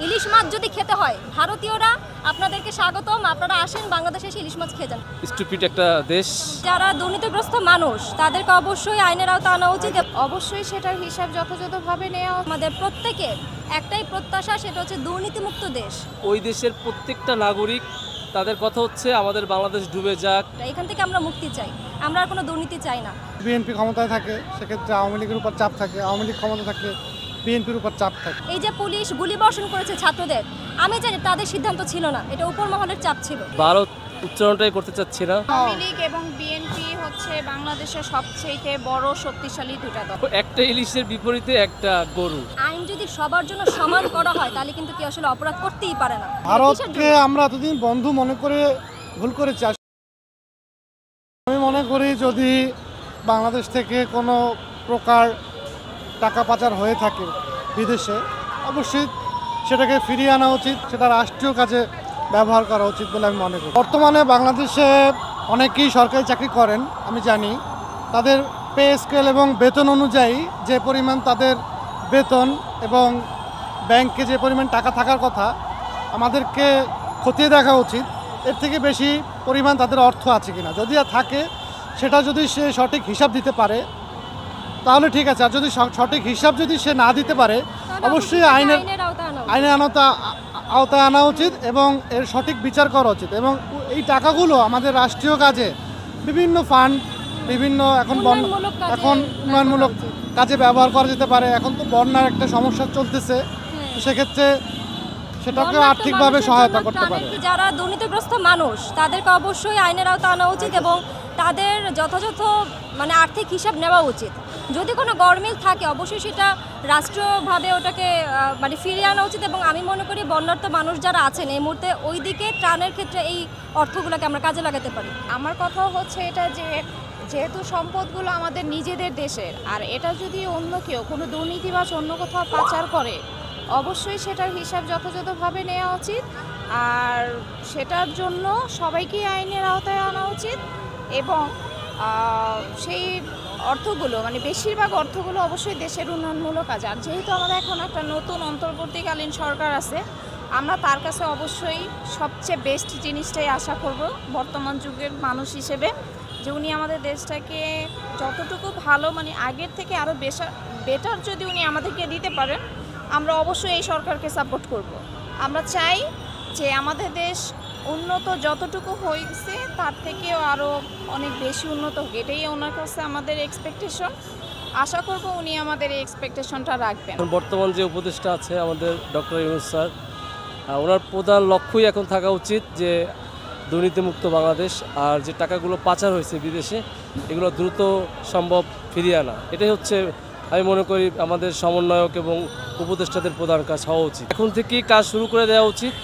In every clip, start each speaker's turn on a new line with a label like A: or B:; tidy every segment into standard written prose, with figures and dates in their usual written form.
A: ইলিশ মাছ যদি খেতে হয় ভারতীয়রা আপনাদেরকে স্বাগতম, আপনারা আসেন বাংলাদেশে এসে ইলিশ মাছ খেয়ে যান।
B: স্টুপিড একটা দেশ।
A: যারা দুর্নীতিগ্রস্ত মানুষ তাদেরকে অবশ্যই আইনের আওতায় আনা উচিত।
C: অবশ্যই সেটার হিসাব যথাযথভাবে নেওয়া।
A: আমাদের প্রত্যেকের একটাই প্রত্যাশা, সেটা হচ্ছে দুর্নীতিমুক্ত দেশ।
B: ওই দেশের প্রত্যেকটা নাগরিক তাদের কথা হচ্ছে আমাদের বাংলাদেশ ডুবে যাক।
A: এখান থেকে আমরা মুক্তি চাই, আমরা আর কোনো দুর্নীতি চাই না।
D: বিএনপি ক্ষমতায় থাকে সেক্ষেত্রে আওয়ামী লীগের উপর চাপ থাকে, আওয়ামী লীগ ক্ষমতা থাকলে বিএনপির উপর চাপ থাকে।
A: এই যে পুলিশ গুলিবর্ষণ করেছে ছাত্রদের, আমি জানি তাদের সিদ্ধান্ত ছিল না, এটা উপর মহলের চাপ ছিল।
B: ভারত উচ্চারণটাই করতে চাচ্ছি না।
C: আওয়ামী লীগ এবং বিএনপি হচ্ছে বাংলাদেশের সবচেয়ে বড় শক্তিশালী দুটা দল।
B: একটা ইলিশের বিপরীতে একটা গরু।
A: আইন যদি সবার জন্য সমান করা হয় তাহলে কিন্তু কেউ আসলে অপরাধ করতেই পারে না।
D: ভারতকে আমরা এতদিন বন্ধু মনে করে ভুল করেছি। আমি মনে করি যদি বাংলাদেশ থেকে কোনো প্রকার টাকা পাচার হয়ে থাকে বিদেশে, অবশ্যই সেটাকে ফিরিয়ে আনা উচিত, সেটা রাষ্ট্রীয় কাজে ব্যবহার করা উচিত বলে আমি মনে করি। বর্তমানে বাংলাদেশে অনেকেই সরকারি চাকরি করেন, আমি জানি তাদের পে স্কেল এবং বেতন অনুযায়ী যে পরিমাণ তাদের বেতন এবং ব্যাংকে যে পরিমাণ টাকা থাকার কথা, আমাদেরকে খতিয়ে দেখা উচিত এর থেকে বেশি পরিমাণ তাদের অর্থ আছে কিনা। যদি থাকে সেটা যদি সে সঠিক হিসাব দিতে পারে তাহলে ঠিক আছে, আর যদি সঠিক হিসাব যদি সে না দিতে পারে অবশ্যই আইনের আওতায় আনা উচিত এবং এর সঠিক বিচার করা উচিত। এবং এই টাকাগুলো আমাদের রাষ্ট্রীয় কাজে বিভিন্ন ফান্ড, বিভিন্ন এখন উন্নয়নমূলক কাজে ব্যবহার করা যেতে পারে। এখন তো বন্যার একটা সমস্যা চলতেছে, সেক্ষেত্রে সেটাকে আর্থিকভাবে সহায়তা করতে পারে।
A: যারা দুর্নীতিগ্রস্ত মানুষ তাদেরকে অবশ্যই আইনের আওতায় আনা উচিত এবং তাদের যথাযথ আর্থিক হিসাব নেওয়া উচিত। যদি কোনো গরমিল থাকে অবশ্যই সেটা রাষ্ট্রভাবে ওটাকে ফিরিয়ে আনা উচিত। এবং আমি মনে করি বন্যার্ত মানুষ যারা আছেন এই মুহূর্তে ওই দিকে ত্রাণের ক্ষেত্রে এই অর্থগুলোকে আমরা কাজে লাগাতে পারি।
C: আমার কথা হচ্ছে এটা যে যেহেতু সম্পদগুলো আমাদের নিজেদের দেশের, আর এটা যদি অন্য কেউ কোনো দুর্নীতিবাজ অন্য কোথাও পাচার করে অবশ্যই সেটার হিসাব যথাযথভাবে নেওয়া উচিত, আর সেটার জন্য সবাইকেই আইনের আওতায় আনা উচিত। এবং সেই অর্থগুলো বেশিরভাগ অর্থগুলো অবশ্যই দেশের উন্নয়নমূলক কাজ। আর যেহেতু আমাদের এখন একটা নতুন অন্তর্বর্তীকালীন সরকার আছে, আমরা তার কাছে অবশ্যই সবচেয়ে বেস্ট জিনিসটাই আশা করব বর্তমান যুগের মানুষ হিসেবে, যে উনি আমাদের দেশটাকে যতটুকু ভালো আগের থেকে আরও বেটার যদি উনি আমাদেরকে দিতে পারেন, আমরা অবশ্যই এই সরকারকে সাপোর্ট করব। আমরা চাই যে আমাদের দেশ উন্নত যতটুকু হয়েছে তার থেকেও আরও অনেক বেশি উন্নত হোক, এটাই ওনার কাছে আমাদের এক্সপেকটেশন। আশা করব উনি আমাদের এই এক্সপেকটেশনটা রাখবেন।
B: বর্তমান যে উপদেষ্টা আছে আমাদের ডক্টর ইউনূস স্যার, ওনার প্রধান লক্ষ্যই এখন থাকা উচিত যে দুর্নীতিমুক্ত বাংলাদেশ, আর যে টাকাগুলো পাচার হয়েছে বিদেশে এগুলো দ্রুত সম্ভব ফিরিয়ে আনা। এটাই হচ্ছে আমি মনে করি আমাদের সমন্বয়ক এবং উপদেষ্টাদের প্রধান কাজ হওয়া উচিত। এখন থেকেই কাজ শুরু করে দেওয়া উচিত।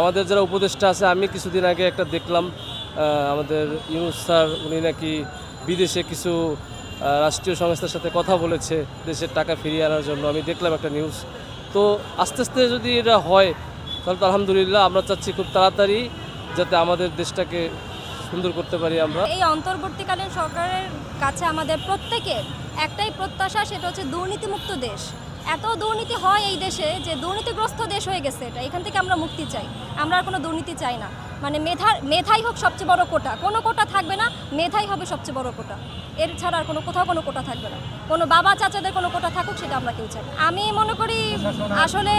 B: আমাদের যারা উপদেষ্টা আছে, আমি কিছুদিন আগে একটা দেখলাম আমাদের ইউনূস স্যার উনি নাকি বিদেশে কিছু রাষ্ট্রীয় সংস্থার সাথে কথা বলেছে দেশের টাকা ফিরিয়ে আনার জন্য। আমি দেখলাম একটা নিউজ। তো আস্তে আস্তে যদি এটা হয় তাহলে তো আলহামদুলিল্লাহ। আমরা চাচ্ছি খুব তাড়াতাড়ি যাতে আমাদের দেশটাকে সুন্দর করতে পারি আমরা।
A: এই অন্তর্বর্তীকালীন সরকারের কাছে আমাদের প্রত্যেকের একটাই প্রত্যাশা, সেটা হচ্ছে দুর্নীতিমুক্ত দেশ। এত দুর্নীতি হয় এই দেশে যে দুর্নীতিগ্রস্ত দেশ হয়ে গেছে এটা। এখান থেকে আমরা মুক্তি চাই, আমরা আর কোনো দুর্নীতি চাই না। মেধাই হোক সবচেয়ে বড় কোটা, কোনো কোটা থাকবে না, মেধাই হবে সবচেয়ে বড় কোটা। এর ছাড়া আর কোথাও কোনো কোটা থাকবে না। কোনো বাবা চাচাদের কোনো কোটা থাকুক সেটা আমরা কেউ চাই। আমি মনে করি আসলে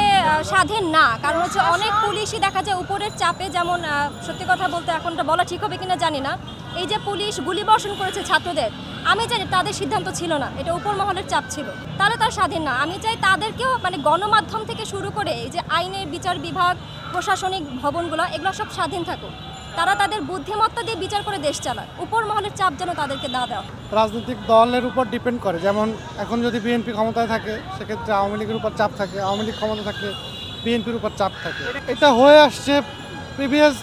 A: স্বাধীন না, কারণ হচ্ছে অনেক পুলিশই দেখা যায় উপরের চাপে, যেমন সত্যি কথা বলতে এখনটা বলা ঠিক হবে কিনা জানি না, এই যে পুলিশ গুলিবর্ষণ করেছে ছাত্রদের, আমি জানি তাদের সিদ্ধান্ত ছিল না, এটা উপর মহলের চাপ ছিল, তাহলে তার স্বাধীন না। আমি চাই তাদেরকেও গণমাধ্যম থেকে শুরু করে এই যে আইনের বিচার বিভাগ, প্রশাসনিক ভবনগুলো, এগুলো সব স্বাধীন থাকুক, তারা তাদের বুদ্ধিমত্তা দিয়ে বিচার করে দেশ চালায়। উপর মহলের চাপ যেন তাদেরকে না দেওয়া।
D: রাজনৈতিক দলের উপর ডিপেন্ড করে, যেমন এখন যদি বিএনপি ক্ষমতায় থাকে সেক্ষেত্রে আওয়ামী লীগের উপর চাপ থাকে, আওয়ামী লীগ ক্ষমতা থাকলে বিএনপির উপর চাপ থাকে। এটা হয়ে আসছে, প্রিভিয়াস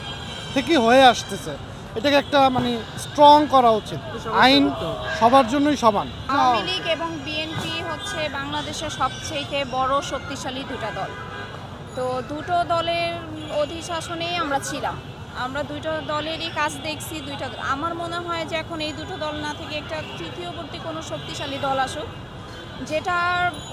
D: থেকেই হয়ে আসতেছে। এটাকে একটা স্ট্রং করা উচিত। আইন সবার জন্যই সমান।
C: আওয়ামী লীগ এবং বিএনপি হচ্ছে বাংলাদেশের সবচেয়ে বড় শক্তিশালী দুটা দল। তো দুটো দলের অধিশাসনেই আমরা ছিলাম, আমরা দুটো দলেরই কাজ দেখছি। আমার মনে হয় যে এখন এই দুটো দল না থেকে একটা তৃতীয়বর্তী কোনো শক্তিশালী দল আসুক, যেটা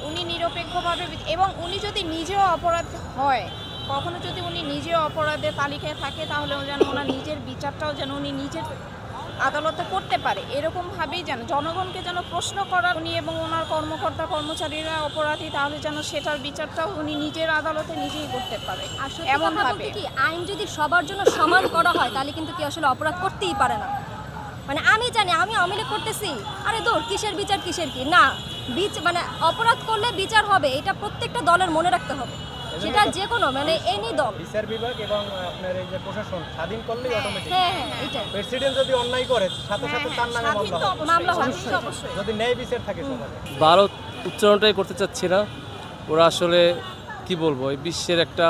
C: উনি নিরপেক্ষভাবে এবং উনি যদি নিজেও অপরাধ হয়, কখনো যদি উনি নিজেও অপরাধের তালিকায় থাকে, তাহলে যেন ওনার নিজের বিচারটাও যেন উনি নিজের আদালতে করতে পারে, এরকমভাবেই যেন জনগণকে যেন প্রশ্ন করা উনি এবং ওনার কর্মকর্তা কর্মচারীরা অপরাধী, তাহলে যেন সেটার বিচারটাও উনি নিজের আদালতে নিজেই করতে পারে।
A: আর সত্যি কথা বলতে কি, আইন যদি সবার জন্য সমান করা হয় তাহলে কিন্তু কি আসলে অপরাধ করতেই পারে না। মানে আমি জানি আমি আওয়ামী লীগ করতেছি, আরে দূর, কিসের বিচার কিসের কি না, মানে অপরাধ করলে বিচার হবে, এটা প্রত্যেকটা দলের মনে রাখতে হবে, সেটা যে কোনো মানে এনি দল।
E: বিচার বিভাগ এবং আপনার এই যে প্রশাসন স্বাধীন করলেই অটোমেটিক।
A: হ্যাঁ হ্যাঁ, এটাই।
E: প্রেসিডেন্ট যদি অন্যায় করে সাথে সাথে তার নামে
A: মামলা হবে
C: অবশ্যই।
E: যদি ন্যায় বিচার থাকে সমাজে।
B: ভারত উচ্চারণটাই করতে চাচ্ছি না, ওরা আসলে কি বলবো, এই বিশ্বের একটা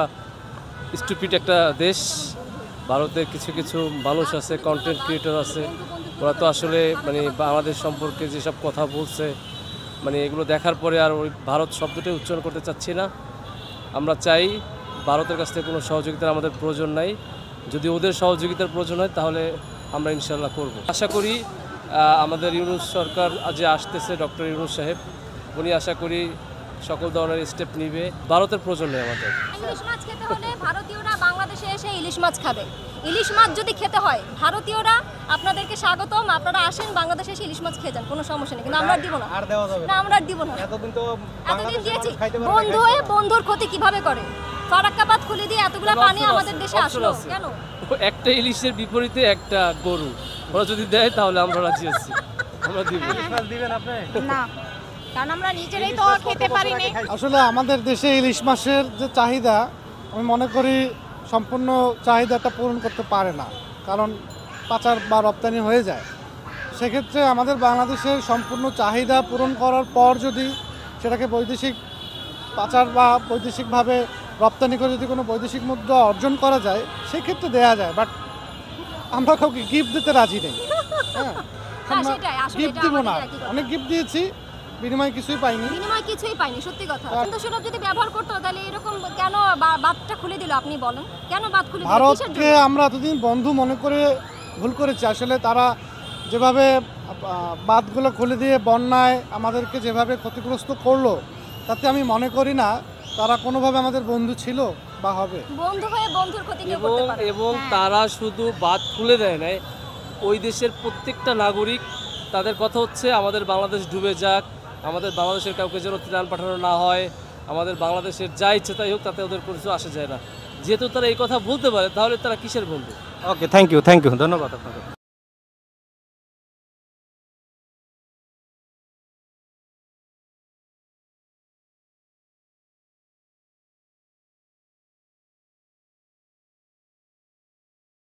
B: স্টুপিড একটা দেশ। ভারতের কিছু কিছু মানুষ আছে, কন্টেন্ট ক্রিয়েটর আছে, ওরা তো আসলে মানে বাংলাদেশ সম্পর্কে যেসব কথা বলছে, মানে এগুলো দেখার পরে আর ওই ভারত শব্দটাই উচ্চারণ করতে চাচ্ছি না। আমরা চাই ভারতের কাছ থেকে কোনো সহযোগিতার আমাদের প্রয়োজন নাই, যদি ওদের সহযোগিতার প্রয়োজন হয় তাহলে আমরা ইনশাল্লাহ করব। আশা করি আমাদের ইউনূস সরকার যে আসতেছে, ডক্টর ইউনূস সাহেব, উনি আশা করি সকল ধরনের স্টেপ নিবে। ভারতের প্রয়োজন নেই আমাদের।
A: ইলিশ মাছ খেতে হলে ভারতীয়রা বাংলাদেশে এসে ইলিশ মাছ খাবে। ইলিশ মাছ যদি খেতে হয়, ভারতীয়রা আপনাদেরকে স্বাগতম, আপনারা আসেন বাংলাদেশে এসে ইলিশ মাছ খেয়ে যান, কোনো সমস্যা নেই, কিন্তু আমরা আর দিব না।
E: আর দেওয়া যাবে
A: না, আমরা আর দিব না।
E: এতদিন তো
A: এতদিন দিয়েছি,
E: খাইতে পারে না,
A: বন্ধু হয়ে বন্ধুর ক্ষতি কিভাবে করে? ফারাক্কাবাদ খুলে দিয়ে এতগুলা
B: কোনো
A: পানি
B: option
A: আমাদের
B: আছে,
A: দেশে
B: option
A: আসলো
B: আছে।
A: কেন?
B: একটা ইলিশের বিপরীতে একটা গরু ওরা যদি দেয় তাহলে আমরা রাজি আছি, আমরা দিব।
E: মাছ দিবেন আপনি?
C: না, কারণ আমরা নিজেরাই তো খেতে পারি না।
D: আসলে আমাদের দেশে ইলিশ মাছের যে চাহিদা, আমি মনে করি সম্পূর্ণ চাহিদাটা পূরণ করতে পারে না, কারণ পাচার বা রপ্তানি হয়ে যায়। সেক্ষেত্রে আমাদের বাংলাদেশের সম্পূর্ণ চাহিদা পূরণ করার পর যদি সেটাকে বৈদেশিক পাচার বা বৈদেশিকভাবে রপ্তানি করে যদি কোনো বৈদেশিক মুদ্রা অর্জন করা যায়, সেক্ষেত্রে দেয়া যায়। বাট আমরা কাউকে গিফট দিতে রাজি নেই। হ্যাঁ,
A: হ্যাঁ, সেটাই, আসলে
D: গিফট
A: এটা
D: দিব না।
A: আমাদের একই কথা।
D: অনেক গিফট দিয়েছি, বিনিময়ে কিছুই পাইনি।
A: বিনিময় কিছুই পাইনি, সত্যি কথা। কিন্তু সুলভ যদি ব্যবহার করতো তাহলে এরকম কেন বাঁধটা খুলে দিল? আপনি বলেন, কেন বাঁধ খুলে দিল? কিসের
D: ভারতকে
A: জন্য?
D: আমরা এতদিন বন্ধু মনে করে ভুল করেছি। আসলে তারা যেভাবে বাঁধগুলো খুলে দিয়ে বন্যায় আমাদেরকে যেভাবে ক্ষতিগ্রস্ত করলো, তাতে আমি মনে করি না তারা কোনোভাবে আমাদের বন্ধু ছিল বা হবে।
A: বন্ধু হয়ে বন্ধুর ক্ষতি কেউ
B: এবং
A: করতে পারে না।
B: এবং
C: হ্যাঁ।
B: তারা শুধু বাদ খুলে দেয় নাই, ওই দেশের প্রত্যেকটা নাগরিক, তাদের কথা হচ্ছে আমাদের বাংলাদেশ ডুবে যাক, আমাদের বাংলাদেশের কাউকে যেন ত্রাণ পাঠানো না হয়, আমাদের বাংলাদেশের যা ইচ্ছে তাই হোক, তাতে ওদের কিছু আসে যায় না। যেহেতু তারা এই কথা বলতে পারে, তাহলে তারা কিসের বন্ধু?
E: ওকে, থ্যাংক ইউ, ধন্যবাদ আপনাকে।